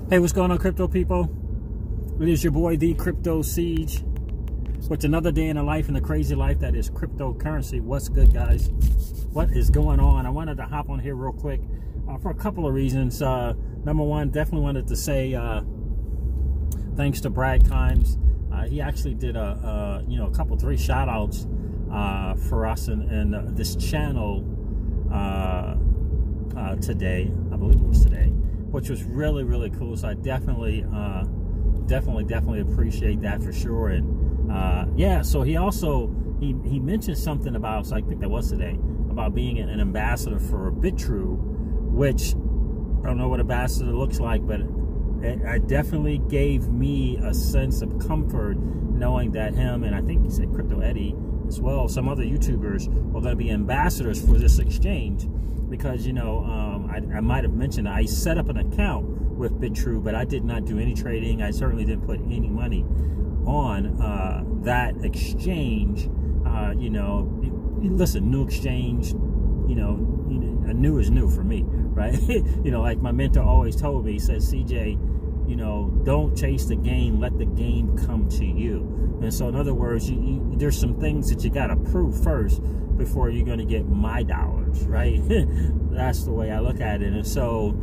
Hey, what's going on, crypto people? It is your boy, the Crypto Siege, with another day in the life and the crazy life that is cryptocurrency. What's good, guys? What is going on? I wanted to hop on here real quick for a couple of reasons. Number one, definitely wanted to say thanks to Brad Kimes. He actually did a couple, 3 shout outs for us in this channel today. I believe it was today, which was really, really cool. So I definitely appreciate that for sure. And yeah, so he also he mentioned something about, so I think that was today, about being an ambassador for Bitrue, which I don't know what ambassador looks like, but it definitely gave me a sense of comfort knowing that him, and I think he said Crypto Eddie as well, some other YouTubers are going to be ambassadors for this exchange. Because, you know, I might have mentioned I set up an account with Bitrue, but I did not do any trading. I certainly didn't put any money on that exchange. You know, listen, new exchange, you know, new is new for me, right? You know, like my mentor always told me, he says, CJ, you know, don't chase the game, let the game come to you. And so in other words, there's some things that you got to prove first before you're going to get my dollars, right? That's the way I look at it. And so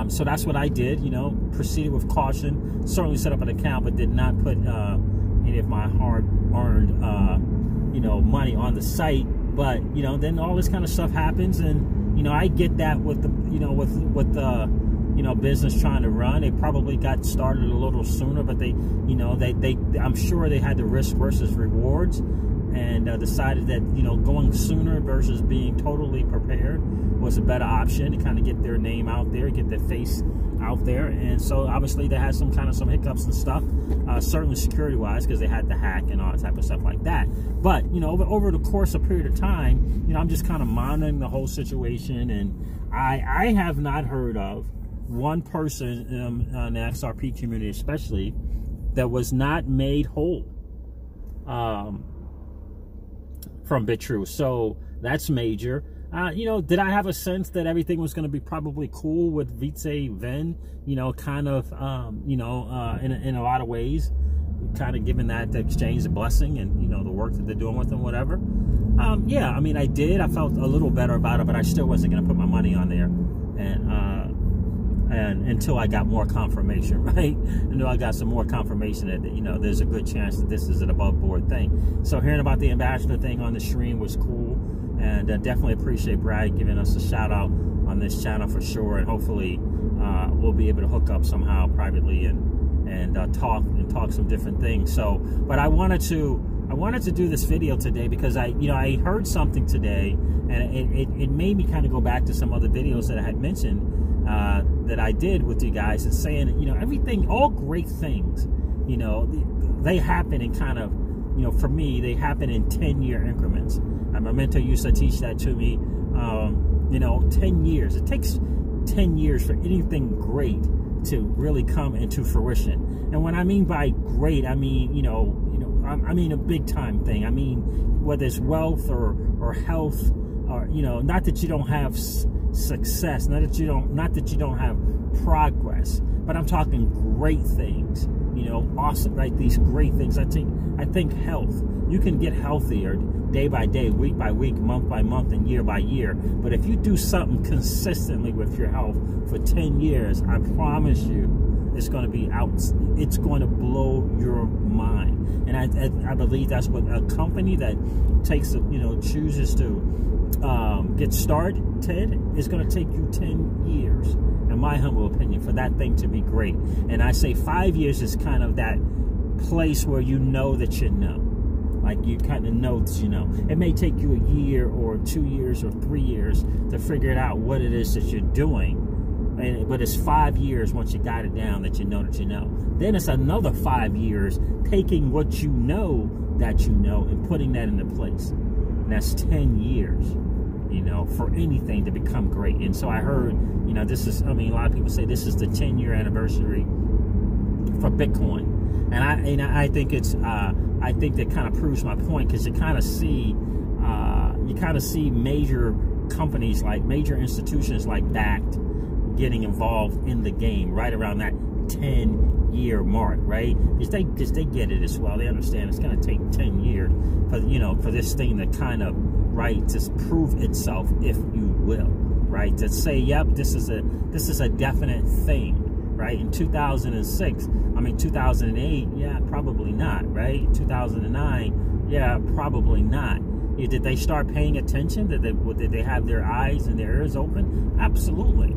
so that's what I did, you know, proceeded with caution, certainly set up an account, but did not put any of my hard-earned you know, money on the site. But, you know, then all this kind of stuff happens, and, you know, I get that with the, you know, with the, you know, business trying to run. They probably got started a little sooner, but they, you know, I'm sure they had the risk versus rewards, and decided that, you know, going sooner versus being totally prepared was a better option to kind of get their name out there, get their face out there. And so obviously they had some hiccups and stuff, certainly security wise, because they had to hack and all that type of stuff like that. But, you know, over the course of a period of time, you know, I'm just kind of monitoring the whole situation, and I have not heard of one person in the XRP community especially that was not made whole from Bitrue. So that's major. You know, did I have a sense that everything was going to be probably cool with Vitze Ven, you know, kind of, you know, in a lot of ways, kind of giving that exchange a blessing, and, you know, the work that they're doing with them, whatever. Yeah, I mean, I did. I felt a little better about it, but I still wasn't going to put my money on there. And until I got more confirmation, right? Until I got some more confirmation that, you know, there's a good chance that this is an above board thing. So hearing about the ambassador thing on the stream was cool, and definitely appreciate Brad giving us a shout out on this channel for sure. And hopefully we'll be able to hook up somehow privately and talk some different things. So, but I wanted to do this video today because I heard something today, and it made me kind of go back to some other videos that I had mentioned that I did with you guys, and saying that, you know, everything, all great things, you know, they happen in kind of, you know, for me, they happen in 10-year increments. My mentor used to teach that to me. You know, 10 years. It takes 10 years for anything great to really come into fruition. And what I mean by great, I mean, I mean a big time thing. I mean, whether it's wealth or health, or, you know, not that you don't have success, not that you don't have progress, but I'm talking great things, you know, awesome, right? These great things. I think health, you can get healthier day by day, week by week, month by month, and year by year. But if you do something consistently with your health for 10 years, I promise you, it's going to be out. It's going to blow your mind. And I believe that's what a company that takes, you know, chooses to get started is going to take you 10 years, in my humble opinion, for that thing to be great. And I say 5 years is kind of that place where you know that you know. Like, you kind of know that you know. It may take you a year or 2 years or 3 years to figure it out what it is that you're doing. But it's 5 years once you got it down that you know that you know. Then it's another 5 years taking what you know that you know and putting that into place. And that's 10 years, you know, for anything to become great. And so I heard, you know, this is, I mean, a lot of people say this is the 10-year anniversary for Bitcoin. And I think it's, I think that kind of proves my point, because you kind of see major companies, like major institutions like Bakkt, getting involved in the game right around that 10-year mark, right? Because they get it as well. They understand it's going to take 10 years for, you know, for this thing to kind of, right, to prove itself, if you will, right? To say, yep, this is a definite thing, right? In 2008, yeah, probably not, right? 2009, yeah, probably not. Did they start paying attention? Did they have their eyes and their ears open? Absolutely.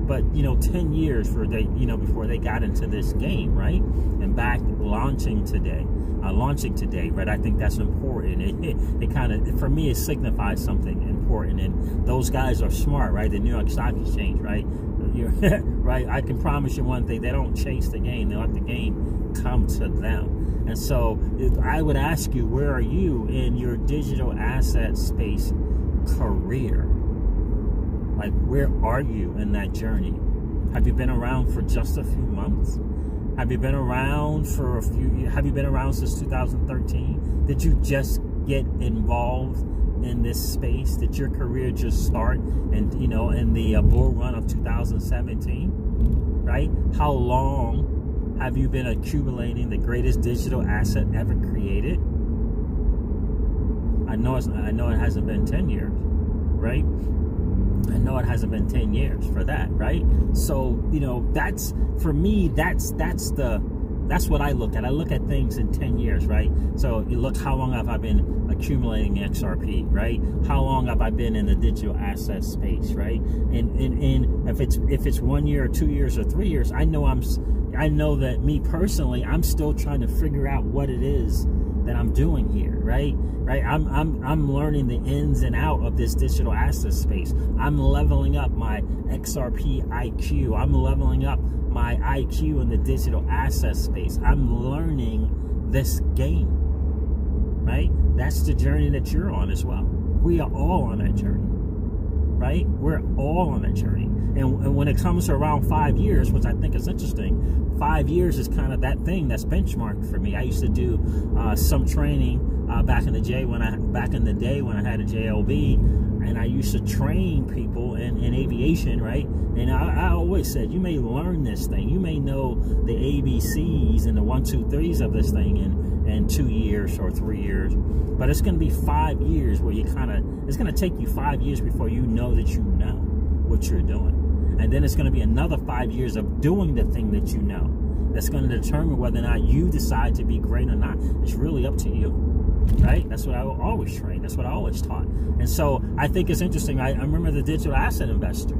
But, you know, 10 years before they got into this game, right? And back launching today, right? I think that's important. It kind of, for me, it signifies something important. And those guys are smart, right? The New York Stock Exchange, right? Right? I can promise you one thing: they don't chase the game; they let the game come to them. And so, I would ask you, where are you in your digital asset space career? Like, where are you in that journey? Have you been around for just a few months? Have you been around for a few years? Have you been around since 2013? Did you just get involved in this space? Did your career just start and, you know, in the bull run of 2017, right? How long have you been accumulating the greatest digital asset ever created? I know it hasn't been 10 years, right? I know it hasn't been 10 years for that, right? So, you know, that's, for me, that's what I look at. I look at things in 10 years, right? So you look, how long have I been accumulating XRP, right? How long have I been in the digital asset space, right? And if it's 1 year or 2 years or 3 years, I know that me personally, I'm still trying to figure out what it is that I'm doing here, right? I'm learning the ins and out of this digital asset space. I'm leveling up my XRP IQ. I'm leveling up my IQ in the digital asset space. I'm learning this game, right? That's the journey that you're on as well. We are all on that journey, right? We're all on that journey. And when it comes to around 5 years, which I think is interesting, 5 years is kind of that thing that's benchmarked for me. I used to do some training back in the day when I had a JLB, and I used to train people in aviation, right? And I always said, you may learn this thing, you may know the ABCs and the 1, 2, 3s of this thing in 2 years or 3 years, but it's going to be 5 years where it's going to take you 5 years before you know that you know what you're doing. And then it's going to be another 5 years of doing the thing that you know. That's going to determine whether or not you decide to be great or not. It's really up to you, right? That's what I always train. That's what I always taught. And so I think it's interesting. I remember the digital asset investor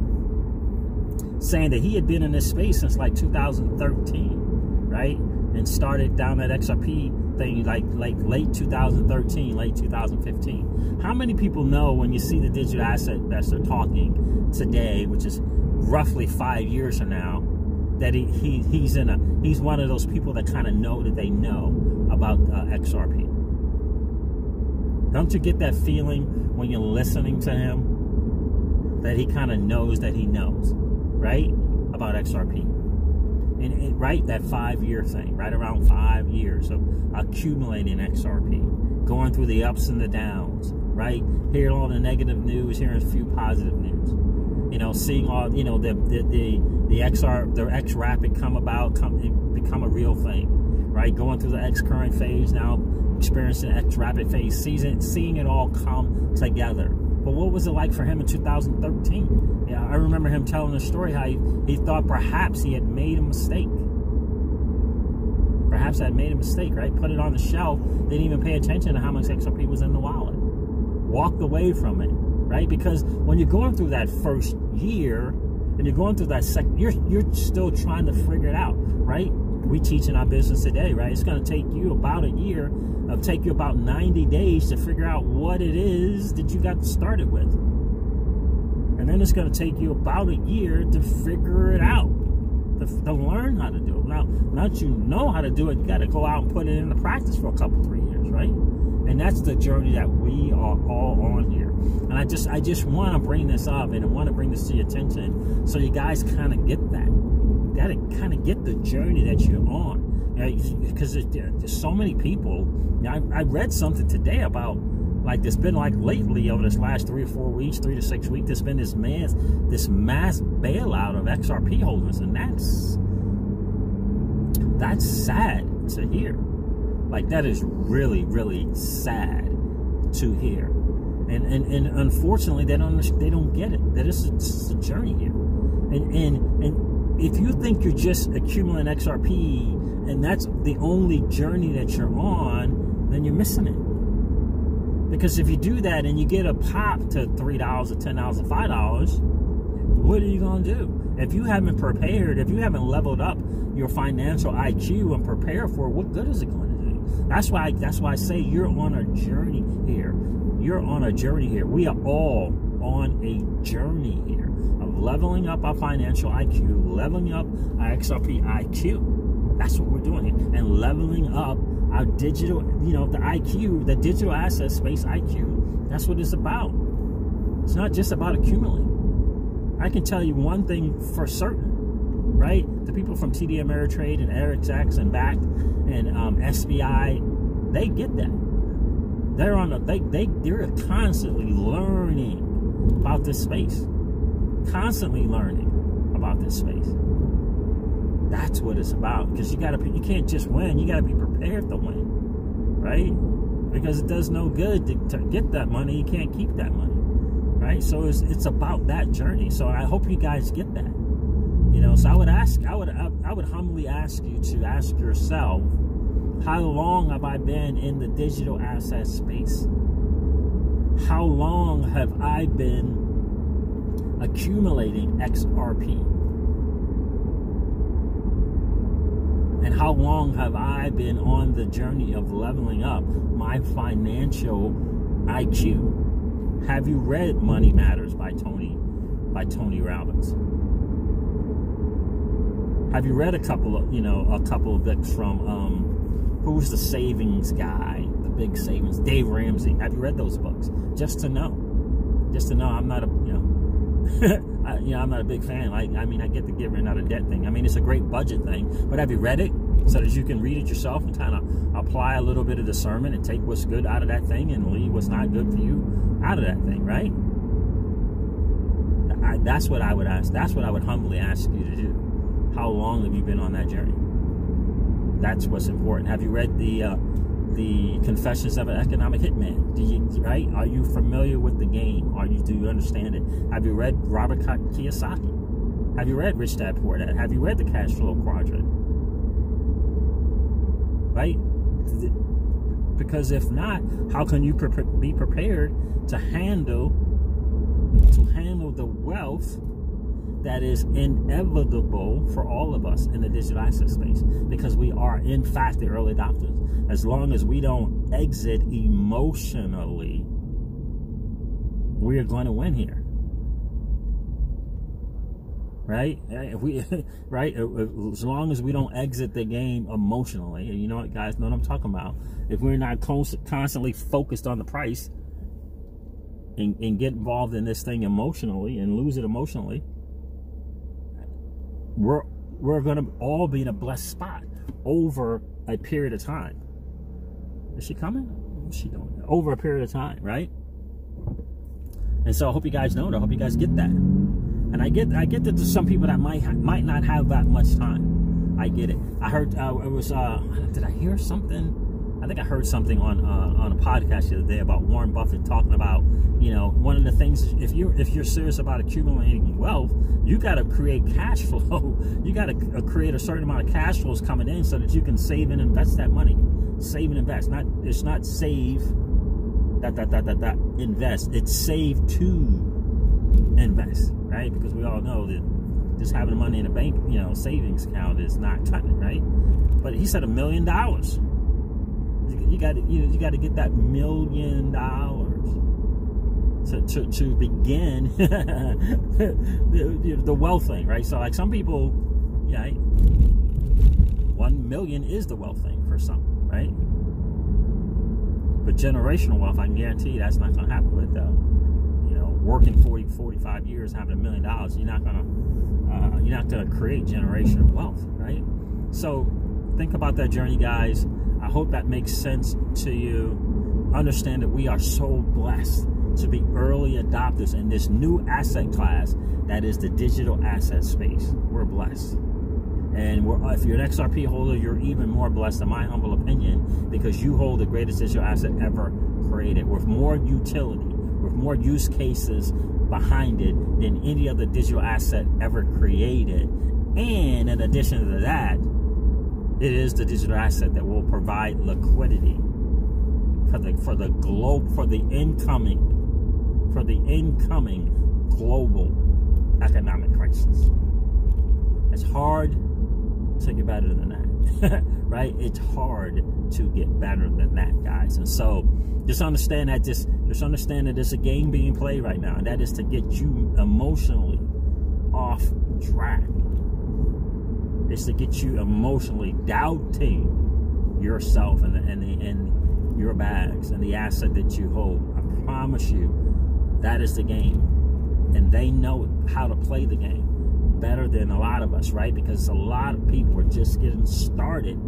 saying that he had been in this space since like 2013, right? And started down that XRP thing like late 2013, late 2015. How many people know, when you see the digital asset investor talking today, which is roughly 5 years from now, that he's one of those people that kind of know that they know about XRP? Don't you get that feeling when you're listening to him that he kind of knows that he knows, right, about XRP? And right, that 5 year thing, right around 5 years of accumulating XRP, going through the ups and the downs, right? Hearing all the negative news, hearing a few positive news. You know, seeing all, you know, the XRapid become a real thing, right? Going through the XCurrent phase, now experiencing the XRapid phase, seeing it all come together. But what was it like for him in 2013? Yeah, I remember him telling the story how he thought perhaps he had made a mistake. Perhaps I had made a mistake, right? Put it on the shelf, didn't even pay attention to how much XRP was in the wallet. Walked away from it, right? Because when you're going through that first year, and you're going through that second, you're still trying to figure it out, right? We teach in our business today, right? It's going to take you about a year, take you about 90 days to figure out what it is that you got started with. And then it's going to take you about a year to figure it out, to learn how to do it. Now that you know how to do it, you got to go out and put it into practice for a couple, 3 years, right? And that's the journey that we are all on here. And I just want to bring this up, and I want to bring this to your attention so you guys kind of get that. You got to kind of get the journey that you're on. Because there's so many people. I read something today about like there's been like lately over this last 3 or 4 weeks, 3 to 6 weeks, there's been this mass bailout of XRP holders, and that's sad to hear. Like, that is really, really sad to hear. And unfortunately, they don't get it. That it's a journey here. And if you think you're just accumulating XRP and that's the only journey that you're on, then you're missing it. Because if you do that and you get a pop to $3 or $10 or $5, what are you going to do? If you haven't prepared, if you haven't leveled up your financial IQ and prepared for it, what good is it going to do? That's why I say you're on a journey here. You're on a journey here. We are all on a journey here of leveling up our financial IQ, leveling up our XRP IQ. That's what we're doing here. And leveling up our digital, the IQ, the digital asset space IQ. That's what it's about. It's not just about accumulating. I can tell you one thing for certain, right? The people from TD Ameritrade and ErisX and BACT and SBI, they get that. They're they're constantly learning about this space. Constantly learning about this space. That's what it's about. Because you can't just win. You got to be prepared to win, right? Because it does no good to get that money. You can't keep that money, right? So it's about that journey. So I hope you guys get that. So I would humbly ask you to ask yourself, how long have I been in the digital asset space? How long have I been accumulating XRP? And how long have I been on the journey of leveling up my financial IQ? Have you read Money Matters by Tony Robbins? Have you read a couple of books from who's the savings guy, the big savings, Dave Ramsey? Have you read those books? Just to know. I'm not I'm not a big fan. I get the get rid out of debt thing. It's a great budget thing, but have you read it so that you can read it yourself and kind of apply a little bit of discernment and take what's good out of that thing and leave what's not good for you out of that thing, right? That's what I would ask. That's what I would humbly ask you to do. How long have you been on that journey? That's what's important. Have you read the Confessions of an Economic Hitman? Right? Are you familiar with the game? Do you understand it? Have you read Robert Kiyosaki? Have you read Rich Dad Poor Dad? Have you read the Cash Flow Quadrant? Right? Because if not, how can you be prepared to handle the wealth that is inevitable for all of us in the digital asset space? Because we are, in fact, the early adopters. As long as we don't exit emotionally, we are going to win here. Right? Right? As long as we don't exit the game emotionally, and you know what, guys, know what I'm talking about. If we're not constantly focused on the price and get involved in this thing emotionally and lose it emotionally, we're going to all be in a blessed spot over a period of time. Is she coming? What's she doing? Over a period of time, right? And so I hope you guys know that. I hope you guys get that. And I get that there's some people that might not have that much time. I get it. I heard did I hear something? I think I heard something on a podcast the other day about Warren Buffett talking about, one of the things, if you're serious about accumulating wealth, you got to create cash flow. You got to create a certain amount of cash flows coming in so that you can save and invest that money. Save and invest. It's not save invest. It's save to invest, right? Because we all know that just having the money in a bank, savings account is not cutting it, right? But he said $1 million. You got to get that $1 million to begin the wealth thing, right? So like some people, 1 million is the wealth thing for some, right? But generational wealth, I can guarantee you that's not going to happen with working 40, 45 years, having $1 million. You're not going to create generational wealth, right? So think about that journey, guys. I hope that makes sense to you. understand that we are so blessed to be early adopters in this new asset class that is the digital asset space. We're blessed. And if you're an XRP holder, you're even more blessed, in my humble opinion, because you hold the greatest digital asset ever created, with more utility, with more use cases behind it than any other digital asset ever created. And in addition to that, it is the digital asset that will provide liquidity for the incoming global economic crisis. It's hard to get better than that, right? It's hard to get better than that, guys. And so just understand that there's a game being played right now, and that is to get you emotionally off track. It's to get you emotionally doubting yourself and your bags and the asset that you hold. I promise you, that is the game. And they know how to play the game better than a lot of us, right? Because a lot of people are just getting started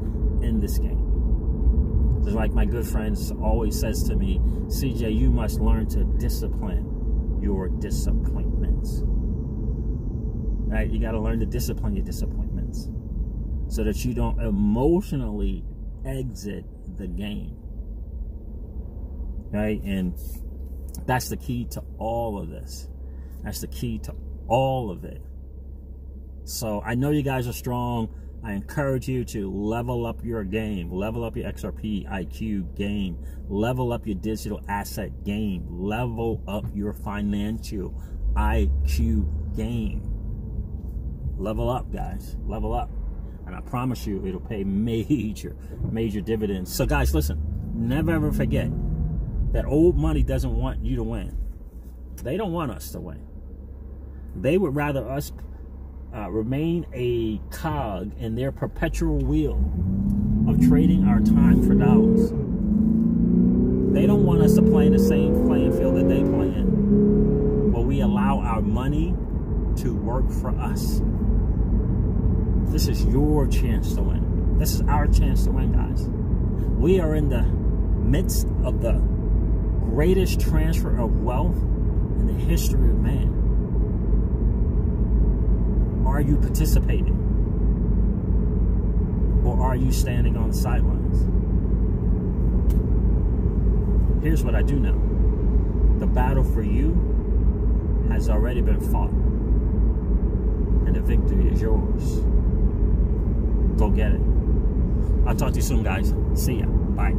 in this game. Just like my good friends always says to me, CJ, you must learn to discipline your disappointments. Right? You got to learn to discipline your disappointments so that you don't emotionally exit the game. Right? And that's the key to all of this. That's the key to all of it. So I know you guys are strong. I encourage you to level up your game, level up your XRP IQ game, level up your digital asset game, level up your financial IQ game. Level up, guys, level up. And I promise you, it'll pay major dividends. So guys, listen, never ever forget that old money doesn't want you to win. They don't want us to win. They would rather us remain a cog in their perpetual wheel of trading our time for dollars. They don't want us to play in the same playing field that they play in, where we allow our money to work for us. This is your chance to win. This is our chance to win, guys. We are in the midst of the greatest transfer of wealth in the history of man. Are you participating? Or are you standing on the sidelines? Here's what I do know. The battle for you has already been fought. And the victory is yours. Go get it. I'll talk to you soon, guys. See ya. Bye.